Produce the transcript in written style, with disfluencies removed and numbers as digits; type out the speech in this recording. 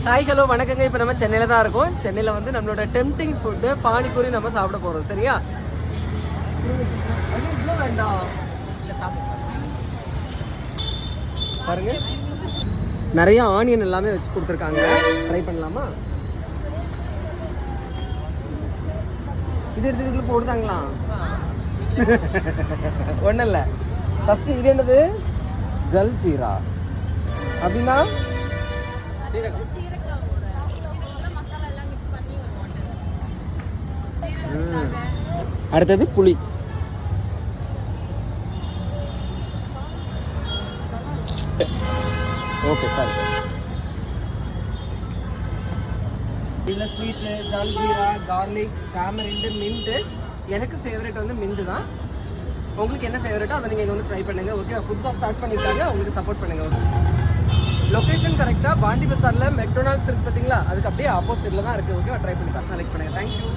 Hi hello வணக்கங்க. இப்போ நம்ம சென்னையில் தான் இருக்கோம். சென்னையில் வந்து நம்மளோட டெம்டிங் ஃபுட்டு பானிபூரி நம்ம சாப்பிட போகிறோம். சரியா? வேண்டாம் பாருங்க, நிறைய ஆனியன் எல்லாமே வச்சு கொடுத்துருக்காங்க. ட்ரை பண்ணலாமா? இது எடுத்துக்குள்ள போடுதாங்களா? ஒன்றும் இல்லை. ஃபஸ்ட்டு இது என்னது? ஜல் ஜீரா அப்படின்னா அடுத்தது புளி. Okay sir. இதில் ஸ்வீட்டு, ஜால்ஜீரா, கார்லிக், டாமரிண்டு, மின்ட்டு. எனக்கு ஃபேவரட் வந்து மின்ட்டு தான். உங்களுக்கு என்ன ஃபேவரட்டோ அதை நீங்கள் இங்கே வந்து ட்ரை பண்ணுங்கள். ஓகே, புதுசாக ஸ்டார்ட் பண்ணியிருக்காங்க, உங்களுக்கு சப்போர்ட் பண்ணுங்கள். ஓகே, லொக்கேஷன் கரெக்டாக பாண்டி பசாரில் மெக்டொனால்ட்ஸ் இருக்குது பார்த்தீங்களா, அதுக்கு அப்படியே ஆப்போசிட்டில் தான் இருக்குது. ஓகே, ட்ரை பண்ணி செலக்ட் பண்ணுங்கள். தேங்க்யூ.